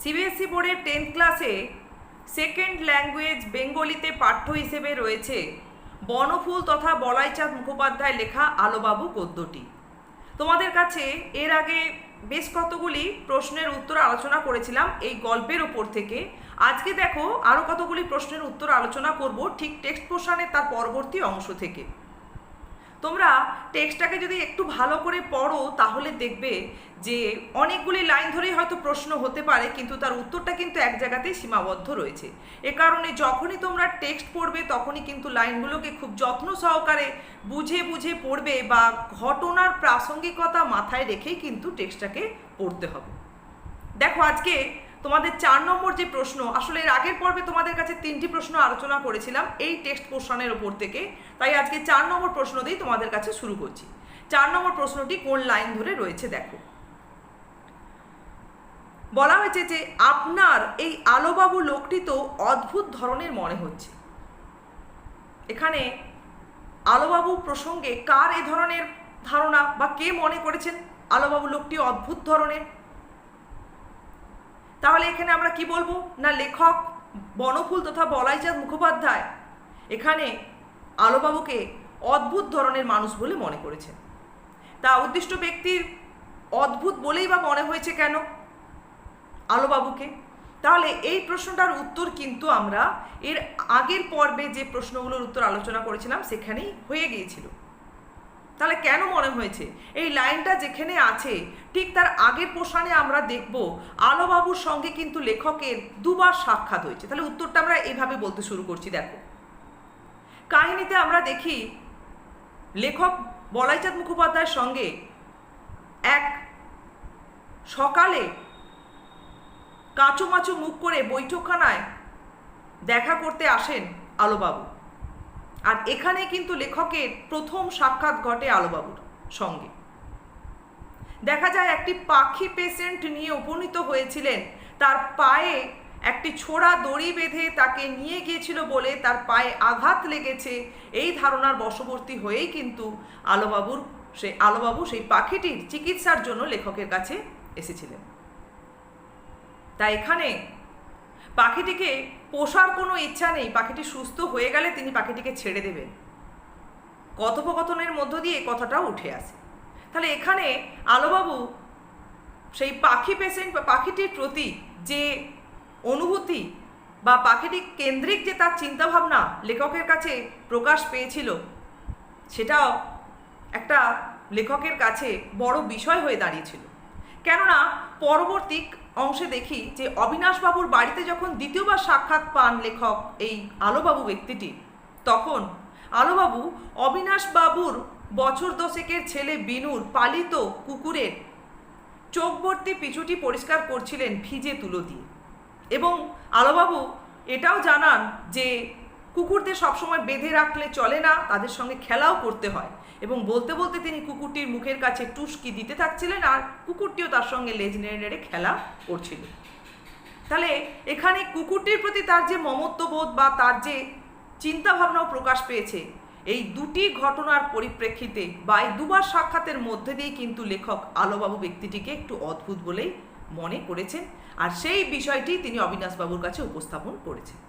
CBSE বোর্ডের 10th ক্লাসে second language বেঙ্গলিতে পাঠ্য হিসেবে রয়েছে বনফুল তথা বলাইচাঁদ মুখোপাধ্যায় লেখা আলোবাবু গদ্যটি। তোমাদের কাছে এর আগে বেশ কতগুলি প্রশ্নের উত্তর আলোচনা করেছিলাম এই গল্পের ওপর থেকে। আজকে দেখো আরও কতগুলি প্রশ্নের উত্তর আলোচনা করব ঠিক টেক্সট পোর্শনের তার পরবর্তী অংশ থেকে। তোমরা টেক্সটটাকে যদি একটু ভালো করে পড়ো তাহলে দেখবে যে অনেকগুলি লাইন ধরেই হয়তো প্রশ্ন হতে পারে, কিন্তু তার উত্তরটা কিন্তু এক জায়গাতেই সীমাবদ্ধ রয়েছে। এ কারণে যখনই তোমরা টেক্সট পড়বে তখনই কিন্তু লাইনগুলোকে খুব যত্ন সহকারে বুঝে বুঝে পড়বে বা ঘটনার প্রাসঙ্গিকতা মাথায় রেখেই কিন্তু টেক্সটটাকে পড়তে হবে। দেখো আজকে তোমাদের 4 নম্বর যে প্রশ্ন, আসলে এর আগের পর্বে তোমাদের কাছে 3টি প্রশ্ন আলোচনা করেছিলাম এই টেক্সট পোর্শনের ওপর থেকে, তাই আজকে 4 নম্বর প্রশ্ন দিয়েই তোমাদের কাছে শুরু করছি। 4 নম্বর প্রশ্নটি কোন লাইন ধরে রয়েছে দেখো। বলা হয়েছে যে আপনার এই আলোবাবু লোকটি তো অদ্ভুত ধরনের মনে হচ্ছে। এখানে আলোবাবু প্রসঙ্গে কার এ ধরনের ধারণা বা কে মনে করেছেন আলোবাবু লোকটি অদ্ভুত ধরনের? তাহলে এখানে আমরা কি বলবো না, লেখক বনফুল তথা বলাইচাঁদ মুখোপাধ্যায় এখানে আলোবাবুকে অদ্ভুত ধরনের মানুষ বলে মনে করেছেন। তা উদ্দিষ্ট ব্যক্তির অদ্ভুত বলেই বা মনে হয়েছে কেন আলোবাবুকে? তাহলে এই প্রশ্নটার উত্তর কিন্তু আমরা এর আগের পর্বে যে প্রশ্নগুলোর উত্তর আলোচনা করেছিলাম সেখানেই হয়ে গিয়েছিল। তাহলে কেন মনে হয়েছে? এই লাইনটা যেখানে আছে ঠিক তার আগের পোর্শনে আমরা দেখব আলোবাবুর সঙ্গে কিন্তু লেখকের দুবার সাক্ষাৎ হয়েছে। তাহলে উত্তরটা আমরা এইভাবে বলতে শুরু করছি। দেখো কাহিনীতে আমরা দেখি লেখক বলাইচাঁদ মুখোপাধ্যায়ের সঙ্গে এক সকালে কাঁচুমাচু মুখ করে বৈঠকখানায় দেখা করতে আসেন আলোবাবু। আর এখানে কিন্তু লেখকের প্রথম সাক্ষাৎ ঘটে আলোবাবুর সঙ্গে। দেখা যায় একটি পাখি পেশেন্ট নিয়ে উপনীত হয়েছিলেন, তার পায়ে একটি ছোড়া দড়ি বেঁধে তাকে নিয়ে গিয়েছিল বলে তার পায়ে আঘাত লেগেছে, এই ধারণার বশবর্তী হয়েই কিন্তু আলোবাবু সেই পাখিটির চিকিৎসার জন্য লেখকের কাছে এসেছিলেন। তাই এখানে পাখিটিকে পোষার কোনো ইচ্ছা নেই, পাখিটি সুস্থ হয়ে গেলে তিনি পাখিটিকে ছেড়ে দেবেন। কথোপকথনের মধ্য দিয়ে কথাটাও উঠে আসে। তাহলে এখানে আলোবাবু সেই পাখি পেশেন্ট বা পাখিটির প্রতি যে অনুভূতি বা পাখিটি কেন্দ্রিক যে তার চিন্তাভাবনা লেখকের কাছে প্রকাশ পেয়েছিল, সেটাও একটা লেখকের কাছে বড় বিষয় হয়ে দাঁড়িয়েছিল। কেননা পরবর্তী অংশে দেখি যে অবিনাশবাবুর বাড়িতে যখন দ্বিতীয়বার সাক্ষাৎ পান লেখক এই আলোবাবু ব্যক্তিটি, তখন আলোবাবু অবিনাশবাবুর বছর 10 ছেলে বিনুর পালিত কুকুরের চোখভর্তি পিছুটি পরিষ্কার করছিলেন ভিজে তুলো দিয়ে। এবং আলোবাবু এটাও জানান যে কুকুরদের সবসময় বেঁধে রাখলে চলে না, তাদের সঙ্গে খেলাও করতে হয়। এবং বলতে বলতে তিনি কুকুরটির মুখের কাছে টুসকি দিতে থাকছিলেন আর কুকুরটিও তার সঙ্গে লেজ নেড়ে নেড়ে খেলা করছিল। তাহলে এখানে কুকুরটির প্রতি তার যে মমত্ববোধ বা তার যে চিন্তাভাবনাও প্রকাশ পেয়েছে, এই দুটি ঘটনার পরিপ্রেক্ষিতে বা এই দুবার সাক্ষাতের মধ্যে দিয়ে কিন্তু লেখক আলোবাবু ব্যক্তিটিকে একটু অদ্ভুত বলেই মনে করেছেন, আর সেই বিষয়টি তিনি অবিনাশবাবুর কাছে উপস্থাপন করেছেন।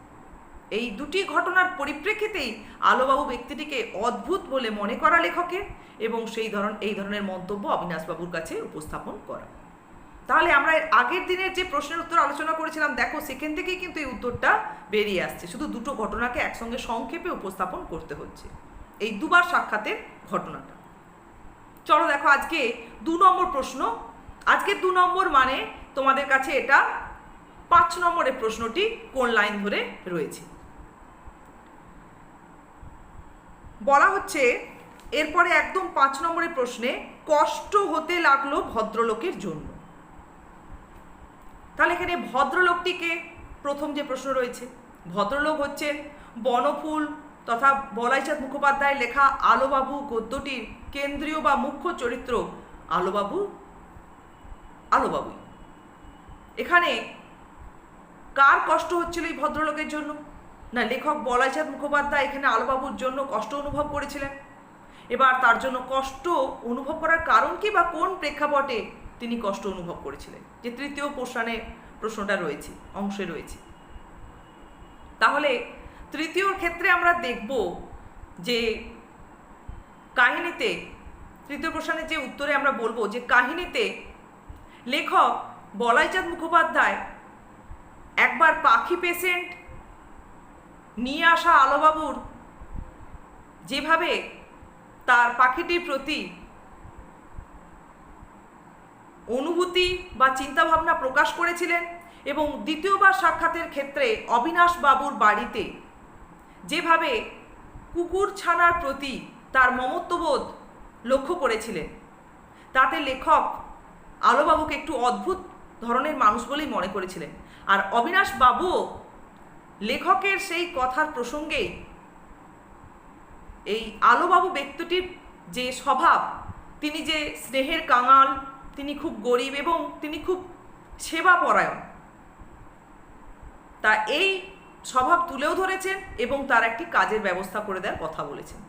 এই দুটি ঘটনার পরিপ্রেক্ষিতেই আলোবাবু ব্যক্তিটিকে অদ্ভুত বলে মনে করা লেখকের এবং এই ধরনের মন্তব্য অবিনাশবাবুর কাছে উপস্থাপন করা। তাহলে আমরা আগের দিনের যে প্রশ্নের উত্তর আলোচনা করেছিলাম, দেখো সেখান থেকেই কিন্তু এই উত্তরটা বেরিয়ে আসছে। শুধু দুটো ঘটনাকে একসঙ্গে সংক্ষেপে উপস্থাপন করতে হচ্ছে, এই দুবার সাক্ষাতের ঘটনাটা। চলো দেখো আজকে 2 নম্বর প্রশ্ন। আজকে 2 নম্বর মানে তোমাদের কাছে এটা 5 নম্বরের প্রশ্নটি কোন লাইন ধরে রয়েছে। বলা হচ্ছে এরপরে একদম 5 নম্বরের প্রশ্নে কষ্ট হতে লাগলো ভদ্রলোকের জন্য। তাহলে এখানে ভদ্রলোকটিকে প্রথম যে প্রশ্ন রয়েছে, ভদ্রলোক হচ্ছে বনফুল তথা বলাইচাঁদ মুখোপাধ্যায়ের লেখা আলোবাবু গদ্যটির কেন্দ্রীয় বা মুখ্য চরিত্র আলোবাবুই। এখানে কার কষ্ট হচ্ছিল এই ভদ্রলোকের জন্য? না, লেখক বলাইচাঁদ মুখোপাধ্যায় এখানে আলোবাবুর জন্য কষ্ট অনুভব করেছিলেন। এবার তার জন্য কষ্ট অনুভব করার কারণ কি বা কোন প্রেক্ষাপটে তিনি কষ্ট অনুভব করেছিলেন, যে তৃতীয় পোর্শনে প্রশ্নটা রয়েছে, অংশে রয়েছে। তাহলে তৃতীয় ক্ষেত্রে আমরা দেখব যে কাহিনীতে, তৃতীয় প্রশ্নের যে উত্তরে আমরা বলবো যে কাহিনীতে লেখক বলাইচাঁদ মুখোপাধ্যায় একবার পাখি পেশেন্ট নিয়ে আসা আলোবাবুর যেভাবে তার পাখিটির প্রতি অনুভূতি বা চিন্তাভাবনা প্রকাশ করেছিলেন, এবং দ্বিতীয়বার সাক্ষাতের ক্ষেত্রে অবিনাশ বাবুর বাড়িতে যেভাবে কুকুর ছানার প্রতি তার মমত্ববোধ লক্ষ্য করেছিলেন, তাতে লেখক আলোবাবুকে একটু অদ্ভুত ধরনের মানুষ বলেই মনে করেছিলেন। আর অবিনাশ বাবুও লেখকের সেই কথার প্রসঙ্গেই এই আলোবাবু ব্যক্তিটির যে স্বভাব, তিনি যে স্নেহের কাঙাল, তিনি খুব গরিব এবং তিনি খুব সেবাপরায়ণ, তা এই স্বভাব তুলেও ধরেছেন এবং তার একটি কাজের ব্যবস্থা করে দেওয়ার কথা বলেছেন।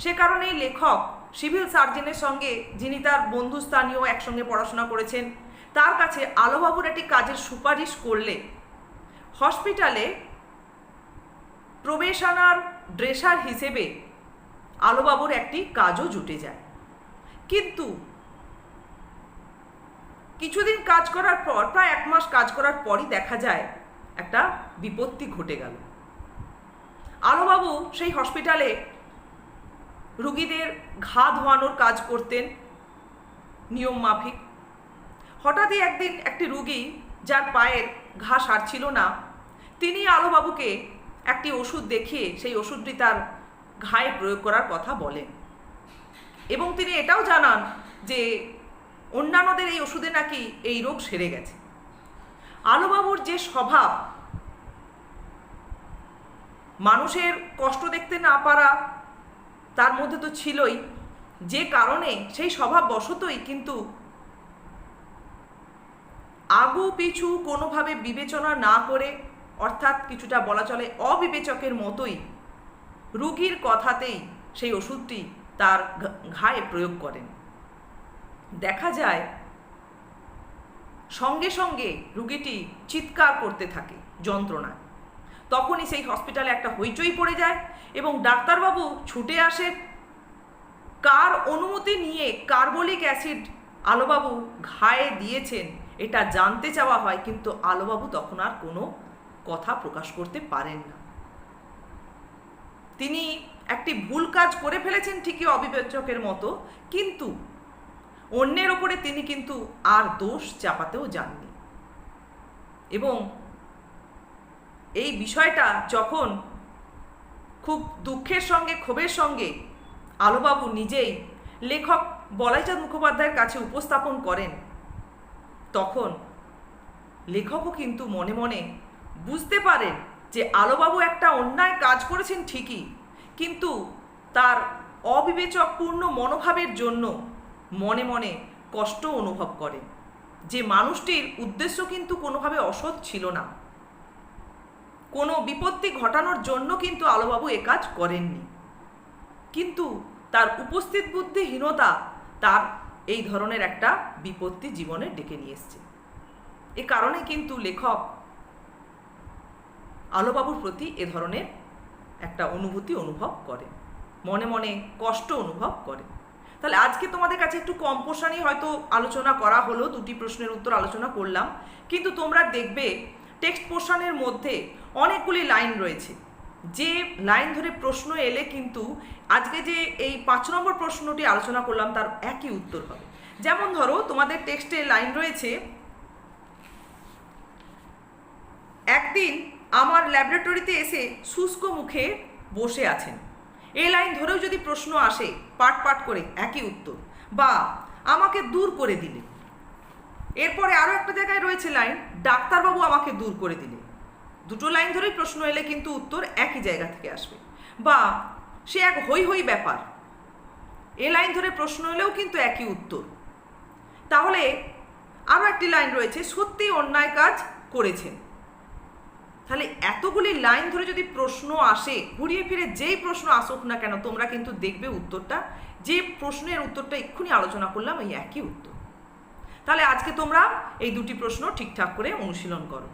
সে কারণেই লেখক সিভিল সার্জনের সঙ্গে, যিনি তার বন্ধুস্থানীয়, একসঙ্গে পড়াশোনা করেছেন, তার কাছে আলোবাবুর একটি কাজের সুপারিশ করলে হসপিটালে প্রবেশনার ড্রেসার হিসেবে আলোবাবুর একটি কাজও জুটে যায়। কিন্তু কিছুদিন কাজ করার পর, প্রায় 1 মাস কাজ করার পরই দেখা যায় একটা বিপত্তি ঘটে গেল। আলোবাবু সেই হসপিটালে রুগীদের ঘা ধোয়ানোর কাজ করতেন নিয়ম মাফিক। হঠাৎই একদিন একটি রুগী, যার পায়ের ঘা সারছিল না, তিনি আলোবাবুকে একটি ওষুধ দেখিয়ে সেই ওষুধটি তার ঘায়ে প্রয়োগ করার কথা বলেন, এবং তিনি এটাও জানান যে অন্যান্যদের এই ওষুধে নাকি এই রোগ সেরে গেছে। আলোবাবুর যে স্বভাব, মানুষের কষ্ট দেখতে না পারা তার মধ্যে তো ছিলই, যে কারণে সেই স্বভাব বশতই কিন্তু আগু পিছু কোনোভাবে বিবেচনা না করে, অর্থাৎ কিছুটা বলা চলে অবিবেচকের মতোই, রুগীর কথাতেই সেই ওষুধটি তার ঘায়ে প্রয়োগ করেন। দেখা যায় সঙ্গে সঙ্গে রুগীটি চিৎকার করতে থাকে যন্ত্রণায়। তখনই সেই হসপিটালে একটা হইচই পড়ে যায় এবং ডাক্তারবাবু ছুটে আসেন। কার অনুমতি নিয়ে কার্বলিক অ্যাসিড আলোবাবু ঘায়ে দিয়েছেন এটা জানতে চাওয়া হয়, কিন্তু আলোবাবু তখন আর কোনো কথা প্রকাশ করতে পারেন না। তিনি একটি ভুল কাজ করে ফেলেছেন ঠিকই, অবিবেচকের মতো, কিন্তু অন্যের ওপরে তিনি কিন্তু আর দোষ চাপাতেও যাননি। এবং এই বিষয়টা যখন খুব দুঃখের সঙ্গে, ক্ষোভের সঙ্গে আলোবাবু নিজেই লেখক বলাইচাঁদ মুখোপাধ্যায়ের কাছে উপস্থাপন করেন, তখন লেখকও কিন্তু মনে মনে বুঝতে পারেন যে আলোবাবু একটা অন্যায় কাজ করেছেন ঠিকই, কিন্তু তার অবিবেচকপূর্ণ মনোভাবের জন্য মনে মনে কষ্ট অনুভব করেন, যে মানুষটির উদ্দেশ্য কিন্তু কোনোভাবে অসৎ ছিল না, কোনো বিপত্তি ঘটানোর জন্য কিন্তু আলোবাবু এ কাজ করেননি, কিন্তু তার উপস্থিত বুদ্ধিহীনতা তার এই ধরনের একটা বিপত্তি জীবনে ডেকে নিয়ে এসছে। এ কারণে কিন্তু লেখক আলোবাবুর প্রতি এ ধরনের একটা অনুভূতি অনুভব করে, মনে মনে কষ্ট অনুভব করে। তাহলে আজকে তোমাদের কাছে একটু কম পোর্শনই হয়তো আলোচনা করা হলো, 2টি প্রশ্নের উত্তর আলোচনা করলাম, কিন্তু তোমরা দেখবে টেক্সট পোর্শনের মধ্যে অনেকগুলি লাইন রয়েছে, যে লাইন ধরে প্রশ্ন এলে কিন্তু আজকে যে এই 5 নম্বর প্রশ্নটি আলোচনা করলাম তার একই উত্তর হবে। যেমন ধরো তোমাদের টেক্সটে লাইন রয়েছে, একদিন আমার ল্যাবরেটরিতে এসে শুষ্ক মুখে বসে আছেন। এই লাইন ধরেও যদি প্রশ্ন আসে পাট পাট করে একই উত্তর, বা আমাকে দূর করে দিলে। এরপরে আরও একটা জায়গায় রয়েছে লাইন, ডাক্তারবাবু আমাকে দূর করে দিলে। দুটো লাইন ধরেই প্রশ্ন এলে কিন্তু উত্তর একই জায়গা থেকে আসবে। বা সে এক হই হই ব্যাপার, এ লাইন ধরে প্রশ্ন এলেও কিন্তু একই উত্তর। তাহলে আরও একটি লাইন রয়েছে, সত্যি অন্যায় কাজ করেছেন। তাহলে এতগুলি লাইন ধরে যদি প্রশ্ন আসে, ঘুরিয়ে ফিরে যেই প্রশ্ন আসুক না কেন, তোমরা কিন্তু দেখবে উত্তরটা, যে প্রশ্নের উত্তরটা এক্ষুনি আলোচনা করলাম, এই একই উত্তর। তাহলে আজকে তোমরা এই দুটি প্রশ্ন ঠিকঠাক করে অনুশীলন করো।